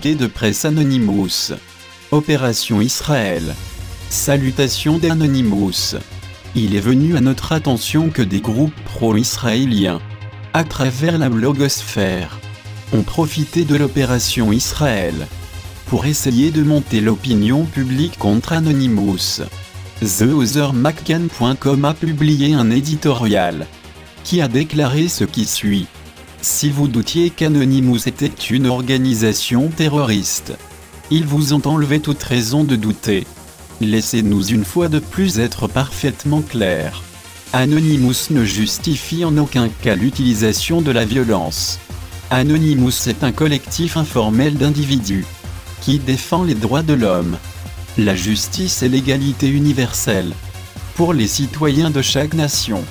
communiqué de presse Anonymous. Opération Israël. Salutations d'Anonymous. Il est venu à notre attention que des groupes pro-israéliens, à travers la blogosphère, ont profité de l'opération Israël pour essayer de monter l'opinion publique contre Anonymous. TheOtherMcCann.com a publié un éditorial qui a déclaré ce qui suit. Si vous doutiez qu'Anonymous était une organisation terroriste, ils vous ont enlevé toute raison de douter. Laissez-nous une fois de plus être parfaitement clairs. Anonymous ne justifie en aucun cas l'utilisation de la violence. Anonymous est un collectif informel d'individus qui défend les droits de l'homme, la justice et l'égalité universelle pour les citoyens de chaque nation.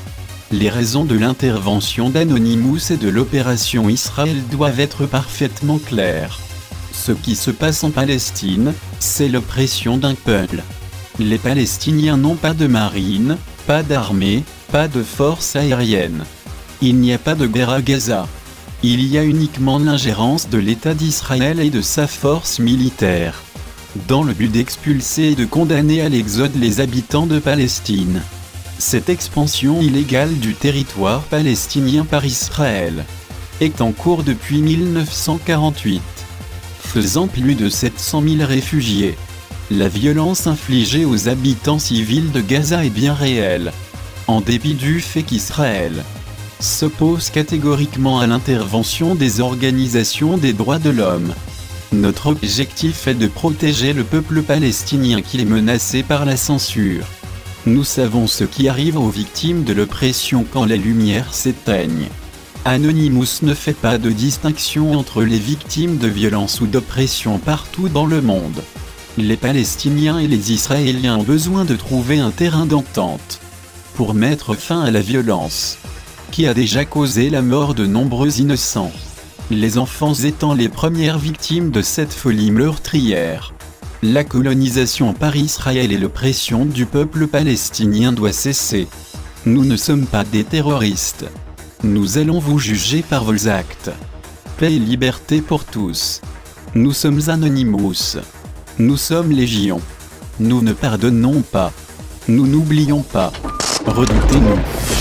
Les raisons de l'intervention d'Anonymous et de l'opération Israël doivent être parfaitement claires. Ce qui se passe en Palestine, c'est l'oppression d'un peuple. Les Palestiniens n'ont pas de marine, pas d'armée, pas de force aérienne. Il n'y a pas de guerre à Gaza. Il y a uniquement l'ingérence de l'État d'Israël et de sa force militaire, dans le but d'expulser et de condamner à l'exode les habitants de Palestine. Cette expansion illégale du territoire palestinien par Israël est en cours depuis 1948, faisant plus de 700 000 réfugiés. La violence infligée aux habitants civils de Gaza est bien réelle, en dépit du fait qu'Israël s'oppose catégoriquement à l'intervention des organisations des droits de l'homme. Notre objectif est de protéger le peuple palestinien qui est menacé par la censure. Nous savons ce qui arrive aux victimes de l'oppression quand les lumières s'éteignent. Anonymous ne fait pas de distinction entre les victimes de violence ou d'oppression partout dans le monde. Les Palestiniens et les Israéliens ont besoin de trouver un terrain d'entente pour mettre fin à la violence qui a déjà causé la mort de nombreux innocents. Les enfants étant les premières victimes de cette folie meurtrière. La colonisation par Israël et l'oppression du peuple palestinien doit cesser. Nous ne sommes pas des terroristes. Nous allons vous juger par vos actes. Paix et liberté pour tous. Nous sommes Anonymous. Nous sommes Légion. Nous ne pardonnons pas. Nous n'oublions pas. Redoutez-nous.